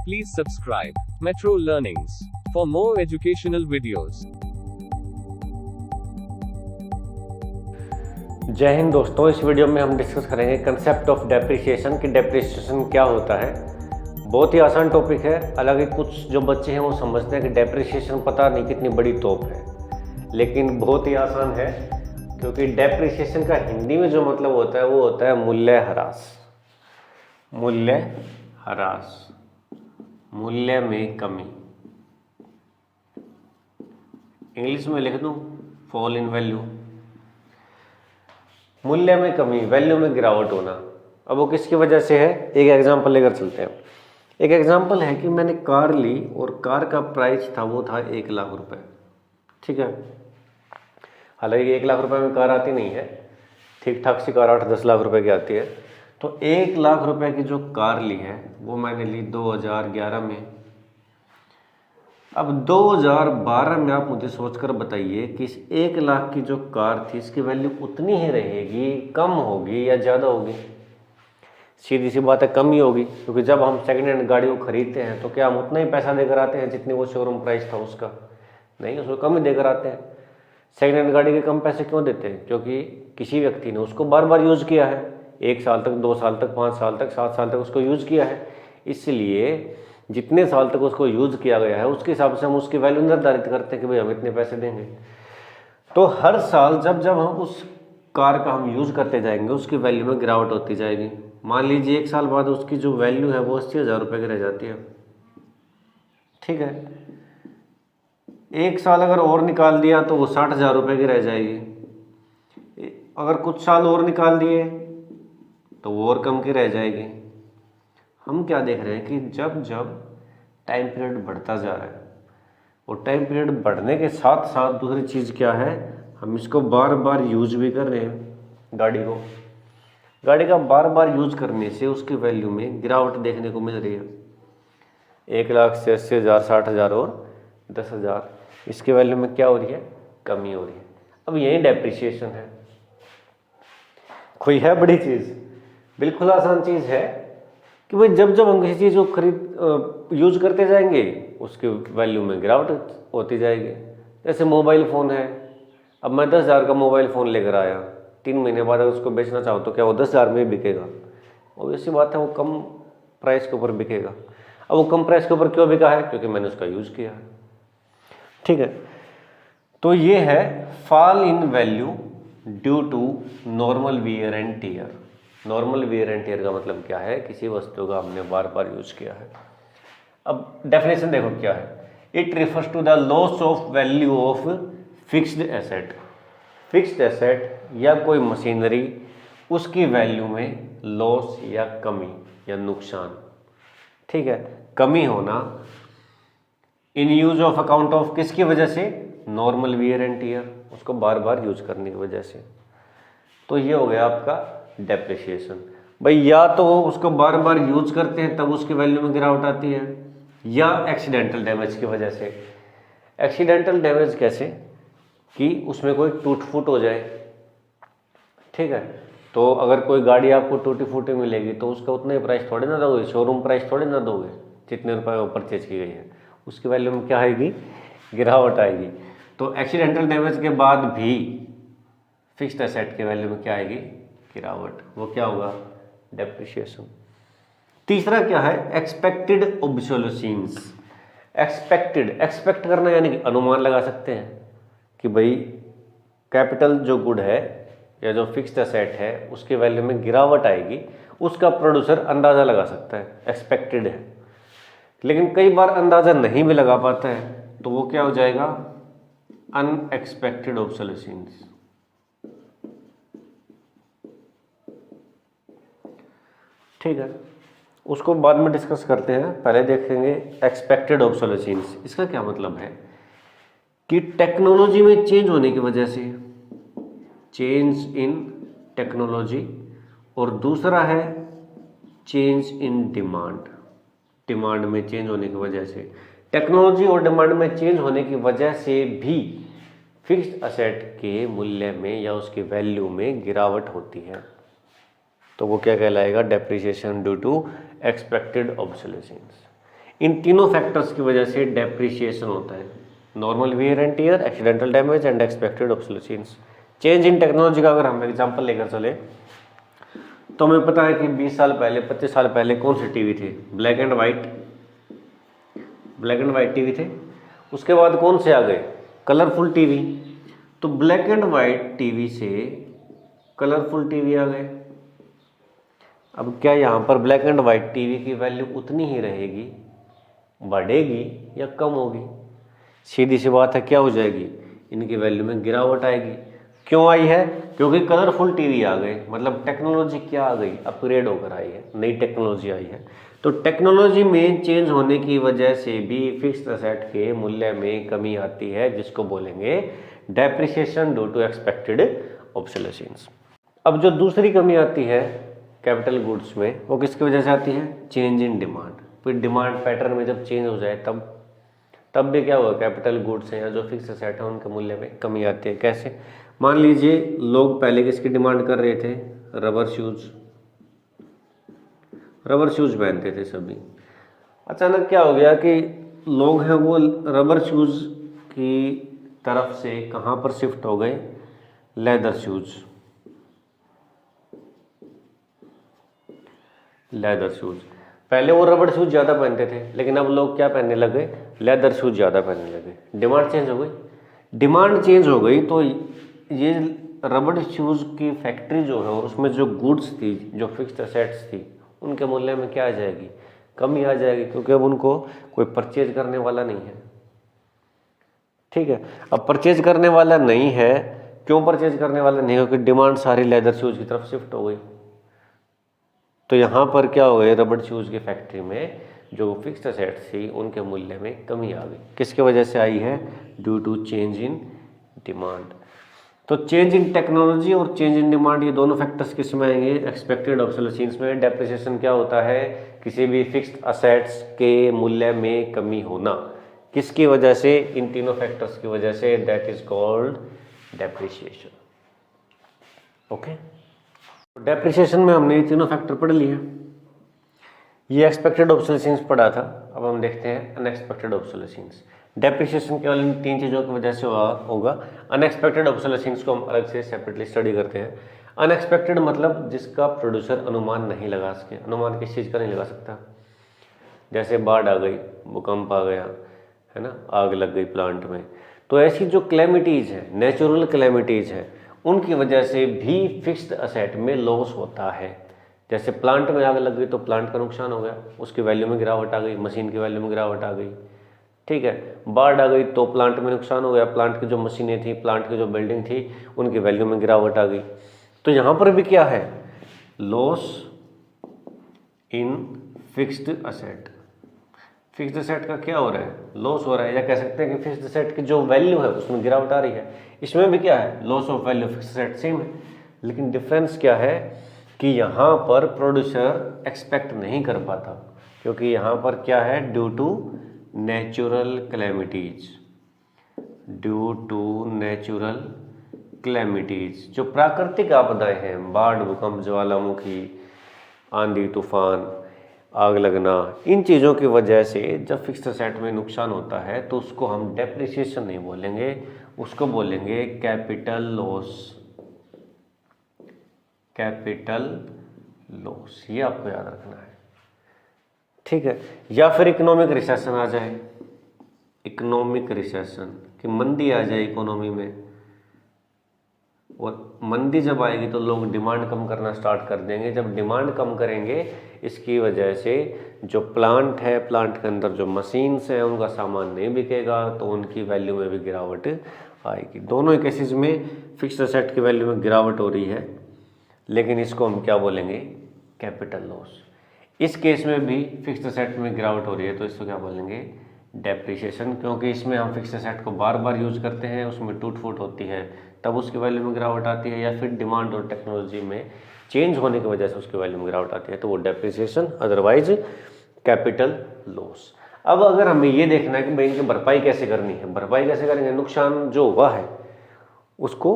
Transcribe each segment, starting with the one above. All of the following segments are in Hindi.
Please subscribe Metro Learnings for more educational videos. जय हिंद दोस्तों, इस वीडियो में हम डिस्कस करेंगे कंसेप्ट ऑफ डेप्रिसिएशन कि डेप्रिसिएशन क्या होता है। बहुत ही आसान टॉपिक है। हालांकि कुछ जो बच्चे हैं वो समझते हैं कि डेप्रिसिएशन पता नहीं कितनी बड़ी तोप है, लेकिन बहुत ही आसान है, क्योंकि डेप्रिसिएशन का हिंदी में जो मतलब होता है वो होता है मूल्यह्रास। मूल्यह्रास, मूल्य में कमी। इंग्लिश में लिख दूं फॉल इन वैल्यू। मूल्य में कमी, वैल्यू में गिरावट होना। अब वो किसकी वजह से है, एक एग्जांपल लेकर चलते हैं। एक एग्जांपल है कि मैंने कार ली और कार का प्राइस था वो था 1 लाख रुपए। ठीक है, हालांकि 1 लाख रुपए में कार आती नहीं है, ठीक ठाक सी कार 8-10 लाख रुपए की आती है। तो 1 लाख रुपए की जो कार ली है वो मैंने ली 2011 में। अब 2012 में आप मुझे सोचकर बताइए कि इस 1 लाख की जो कार थी इसकी वैल्यू उतनी ही रहेगी, कम होगी या ज़्यादा होगी? सीधी सी बात है, कम ही होगी, क्योंकि जब हम सेकंड हैंड गाड़ी को खरीदते हैं तो क्या हम उतना ही पैसा देकर आते हैं जितनी वो शोरूम प्राइस था उसका? नहीं, उसको कम ही देकर आते हैं। सेकंड हैंड गाड़ी के कम पैसे क्यों देते हैं? क्योंकि किसी व्यक्ति ने उसको बार बार यूज़ किया है, 1 साल तक, 2 साल तक, 5 साल तक, 7 साल तक उसको यूज़ किया है। इसलिए जितने साल तक उसको यूज़ किया गया है उसके हिसाब से हम उसकी वैल्यू निर्धारित करते हैं कि भाई हम इतने पैसे देंगे। तो हर साल जब जब हम उस कार का हम यूज़ करते जाएंगे उसकी वैल्यू में गिरावट होती जाएगी। मान लीजिए 1 साल बाद उसकी जो वैल्यू है वो 80,000 रुपये की रह जाती है। ठीक है, 1 साल अगर और निकाल दिया तो वो 60,000 रुपये की रह जाएगी। अगर कुछ साल और निकाल दिए तो वो और कम की रह जाएगी। हम क्या देख रहे हैं कि जब जब टाइम पीरियड बढ़ता जा रहा है और टाइम पीरियड बढ़ने के साथ साथ दूसरी चीज़ क्या है, हम इसको बार बार यूज भी कर रहे हैं। गाड़ी का बार बार यूज करने से उसकी वैल्यू में गिरावट देखने को मिल रही है। 1 लाख से 80,000, 60,000 और 10,000, इसकी वैल्यू में क्या हो रही है? कमी हो रही है। अब यही डेप्रिसिएशन है। कोई है बड़ी चीज़? बिल्कुल आसान चीज़ है कि भाई जब जब हम किसी चीज़ को यूज करते जाएंगे उसके वैल्यू में गिरावट होती जाएगी। जैसे मोबाइल फ़ोन है, अब मैं 10,000 का मोबाइल फ़ोन लेकर आया, 3 महीने बाद अगर उसको बेचना चाहो तो क्या वो 10,000 में ही बिकेगा? ऑब्वियसली बात है, वो कम प्राइस के ऊपर बिकेगा। अब वो कम प्राइस के ऊपर क्यों बिका है? क्योंकि मैंने उसका यूज़ किया है। ठीक है, तो ये है fall in value due to normal wear and tear. Normal wear and tear का मतलब क्या है? किसी वस्तु का हमने बार बार यूज किया है। अब डेफिनेशन देखो क्या है, it refers to the loss of value of fixed asset. Fixed asset या कोई मशीनरी, उसकी वैल्यू में लॉस या कमी या नुकसान। ठीक है, कमी होना in use of account of किसकी वजह से? नॉर्मल वियर एंड टियर, उसको बार बार यूज करने की वजह से। तो ये हो गया आपका डेप्रिसिएशन। भाई या तो उसको बार बार यूज करते हैं तब उसकी वैल्यू में गिरावट आती है, या एक्सीडेंटल डैमेज की वजह से। एक्सीडेंटल डैमेज कैसे? कि उसमें कोई टूट फूट हो जाए। ठीक है, तो अगर कोई गाड़ी आपको टूटी फूटी मिलेगी तो उसका उतना ही प्राइस थोड़े ना दोगे, शोरूम प्राइस थोड़े ना दोगे जितने रुपए वो परचेज की गई है। उसकी वैल्यू में क्या आएगी? गिरावट आएगी। तो एक्सीडेंटल डैमेज के बाद भी फिक्स्ड एसेट की वैल्यू में क्या आएगी? गिरावट। वो क्या होगा? डेप्रिसिएशन। तीसरा क्या है? Expected obsolescence. एक्सपेक्ट करना यानी कि अनुमान लगा सकते हैं कि भाई कैपिटल जो गुड है या जो फिक्स्ड एसेट है उसकी वैल्यू में गिरावट आएगी, उसका प्रोड्यूसर अंदाज़ा लगा सकता है, एक्सपेक्टेड है। लेकिन कई बार अंदाज़ा नहीं भी लगा पाता है तो वो क्या हो जाएगा? Unexpected obsolescence. ठीक है, उसको बाद में डिस्कस करते हैं, पहले देखेंगे एक्सपेक्टेड ऑब्सोलेसेंस। इसका क्या मतलब है कि टेक्नोलॉजी में चेंज होने की वजह से, चेंज इन टेक्नोलॉजी, और दूसरा है चेंज इन डिमांड। डिमांड में चेंज होने की वजह से, टेक्नोलॉजी और डिमांड में चेंज होने की वजह से भी फिक्स्ड एसेट के मूल्य में या उसकी वैल्यू में गिरावट होती है। तो वो क्या कहलाएगा? Depreciation due to expected obsolescence. इन तीनों फैक्टर्स की वजह से डेप्रिसिएशन होता है, normal wear and tear, accidental damage and expected obsolescence. Change in technology का अगर हम एग्जांपल लेकर चले तो हमें पता है कि 20 साल पहले 25 साल पहले कौन से टीवी थे, ब्लैक एंड वाइट टीवी थे। उसके बाद कौन से आ गए, कलरफुल टीवी। तो ब्लैक एंड वाइट टीवी से कलरफुल टीवी आ गए। अब क्या यहाँ पर ब्लैक एंड वाइट टीवी की वैल्यू उतनी ही रहेगी, बढ़ेगी या कम होगी? सीधी सी बात है, क्या हो जाएगी, इनकी वैल्यू में गिरावट आएगी। क्यों आई है? क्योंकि कलरफुल टीवी आ गए, मतलब टेक्नोलॉजी क्या आ गई, अपग्रेड होकर आई है, नई टेक्नोलॉजी आई है। तो टेक्नोलॉजी में चेंज होने की वजह से भी फिक्स्ड एसेट के मूल्य में कमी आती है, जिसको बोलेंगे depreciation due to expected obsolescence. अब जो दूसरी कमी आती है कैपिटल गुड्स में, वो किसकी वजह से आती है, चेंज इन डिमांड। फिर डिमांड पैटर्न में जब चेंज हो जाए तब भी क्या होगा, कैपिटल गुड्स हैं या जो फिक्स एसेट है उनके मूल्य में कमी आती है। कैसे? मान लीजिए लोग पहले किसकी डिमांड कर रहे थे, रबर शूज़ पहनते थे सभी। अचानक क्या हो गया कि लोग हैं वो रबर शूज़ की तरफ से कहाँ पर शिफ्ट हो गए, लेदर शूज़। पहले वो रबर शूज़ ज़्यादा पहनते थे, लेकिन अब लोग क्या पहनने लगे, लेदर शूज़ ज़्यादा पहनने लगे। डिमांड चेंज हो गई तो ये रबर शूज़ की फैक्ट्री जो है और उसमें जो गुड्स थी, जो फिक्स्ड एसेट्स थी, उनके मूल्य में क्या आ जाएगी, कमी आ जाएगी, क्योंकि अब उनको कोई परचेज करने वाला नहीं है। ठीक है, अब परचेज करने वाला नहीं है, क्यों परचेज करने वाला नहीं है, क्योंकि डिमांड सारी लेदर शूज़ की तरफ शिफ्ट हो गई। तो यहाँ पर क्या हो गया, रबर शूज़ की फैक्ट्री में जो फिक्स्ड एसेट्स थी उनके मूल्य में कमी आ गई। किसकी वजह से आई है, due to change in demand. तो चेंज इन टेक्नोलॉजी और चेंज इन डिमांड, ये दोनों फैक्टर्स किस में आएंगे, एक्सपेक्टेड ऑब्सोलेसेंस में। डेप्रिसिएशन क्या होता है, किसी भी फिक्स्ड एसेट्स के मूल्य में कमी होना। किसकी वजह से, इन तीनों फैक्टर्स की वजह से, that is called depreciation. Okay, depreciation में हमने ये तीनों फैक्टर पढ़ लिए। ये एक्सपेक्टेड ऑब्सोलेसेंस पढ़ा था, अब हम देखते हैं अनएक्सपेक्टेड ऑब्सोलेसेंस। डेप्रिसिएशन केवल इन तीन चीज़ों की वजह से होगा। अनएक्सपेक्टेड ऑब्सोलेसेंस को हम अलग से सेपरेटली स्टडी करते हैं। अनएक्सपेक्टेड मतलब जिसका प्रोड्यूसर अनुमान नहीं लगा सके। अनुमान किस चीज़ का नहीं लगा सकता, जैसे बाढ़ आ गई, भूकंप आ गया, है ना, आग लग गई प्लांट में। तो ऐसी जो क्लैमिटीज़ हैं, नेचुरल क्लैमिटीज़ हैं, उनकी वजह से भी फिक्स्ड एसेट में लॉस होता है। जैसे प्लांट में आग लग गई तो प्लांट का नुकसान हो गया, उसकी वैल्यू में गिरावट आ गई, मशीन की वैल्यू में गिरावट आ गई। ठीक है, बाढ़ आ गई तो प्लांट में नुकसान हो गया, प्लांट की जो मशीनें थी, प्लांट की जो बिल्डिंग थी, उनकी वैल्यू में गिरावट आ गई। तो यहाँ पर भी क्या है, loss in fixed asset. Fixed asset का क्या हो रहा है, लॉस हो रहा है, या कह सकते हैं कि फिक्स्ड एसेट की जो वैल्यू है उसमें गिरावट आ रही है। इसमें भी क्या है, loss of value, fixed asset same है, लेकिन डिफरेंस क्या है कि यहाँ पर प्रोड्यूसर एक्सपेक्ट नहीं कर पाता, क्योंकि यहाँ पर क्या है, ड्यू टू नेचुरल क्लैमिटीज, जो प्राकृतिक आपदाएं हैं, बाढ़, भूकंप, ज्वालामुखी, आंधी तूफान, आग लगना, इन चीज़ों की वजह से जब फिक्स्ड एसेट में नुकसान होता है तो उसको हम डेप्रिसिएशन नहीं बोलेंगे, उसको बोलेंगे कैपिटल लॉस। ये आपको याद रखना है, ठीक है। या फिर इकोनॉमिक रिसेशन आ जाए, इकोनॉमिक रिसेशन कि मंदी आ जाए इकोनॉमी में, और मंदी जब आएगी तो लोग डिमांड कम करना स्टार्ट कर देंगे। जब डिमांड कम करेंगे, इसकी वजह से जो प्लांट है, प्लांट के अंदर जो मशीन्स हैं, उनका सामान नहीं बिकेगा, तो उनकी वैल्यू में भी गिरावट आएगी। दोनों ही केसेस में फिक्स्ड एसेट की वैल्यू में गिरावट हो रही है, लेकिन इसको हम क्या बोलेंगे, कैपिटल लॉस। इस केस में भी फिक्स्ड एसेट में गिरावट हो रही है तो इसको क्या बोलेंगे, डेप्रिसिएशन, क्योंकि इसमें हम फिक्स्ड एसेट को बार बार यूज करते हैं, उसमें टूट फूट होती है, तब उसकी वैल्यू में गिरावट आती है। या फिर डिमांड और टेक्नोलॉजी में चेंज होने की वजह से उसकी वैल्यू में गिरावट आती है, तो वो डेप्रिसिएशन, अदरवाइज कैपिटल लॉस। अब अगर हमें ये देखना है कि भाई इनकी भरपाई कैसे करनी है, भरपाई कैसे करेंगे, नुकसान जो हुआ है उसको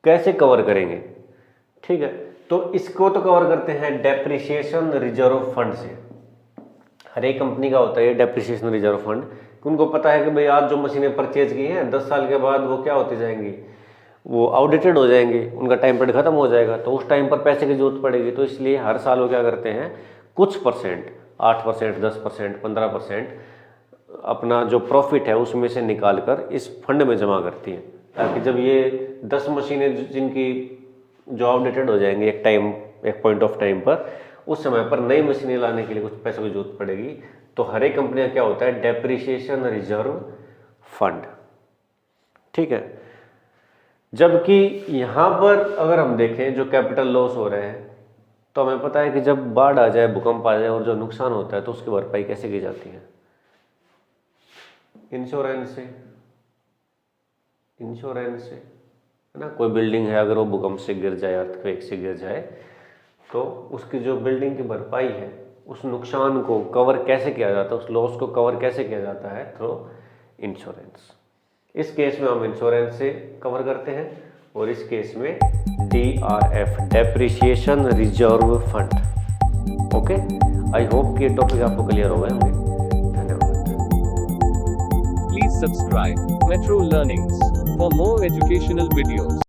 कैसे कवर करेंगे, ठीक है। तो इसको तो कवर करते हैं डेप्रिसिएशन रिजर्व फंड से, हर एक कंपनी का होता है ये डेप्रिसिएशन रिजर्व फंड, कि उनको पता है कि भाई आज जो मशीनें परचेज की हैं 10 साल के बाद वो क्या होती जाएंगी, वो आउटडेटेड हो जाएंगी, उनका टाइम पीरियड खत्म हो जाएगा, तो उस टाइम पर पैसे की जरूरत पड़ेगी। तो इसलिए हर साल वो क्या करते हैं, कुछ परसेंट, 8%, 10%, 15% अपना जो प्रॉफिट है उसमें से निकाल कर इस फंड में जमा करती हैं, ताकि जब ये 10 मशीनें जिनकी जो आउटडेटेड हो जाएंगी एक पॉइंट ऑफ टाइम पर, उस समय पर नई मशीनें लाने के लिए कुछ पैसों की जरूरत पड़ेगी। तो हर एक कंपनी का क्या होता है, डेप्रिसिएशन रिजर्व फंड। ठीक है, जबकि यहाँ पर अगर हम देखें जो कैपिटल लॉस हो रहे हैं, तो हमें पता है कि जब बाढ़ आ जाए, भूकंप आ जाए और जो नुकसान होता है तो उसकी भरपाई कैसे की जाती है, इंश्योरेंस से, है ना। कोई बिल्डिंग है अगर वो भूकंप से गिर जाए, अर्थक्वेक से गिर जाए, तो उसकी जो बिल्डिंग की भरपाई है, उस नुकसान को कवर कैसे किया जाता है, उस लॉस को कवर कैसे किया जाता है, थ्रू इंश्योरेंस। इस केस में हम इंश्योरेंस से कवर करते हैं, और इस केस में DRF, depreciation reserve fund. Okay, I hope कि ये टॉपिक आपको क्लियर हो गए होंगे। Please subscribe Metro Learnings for more educational videos.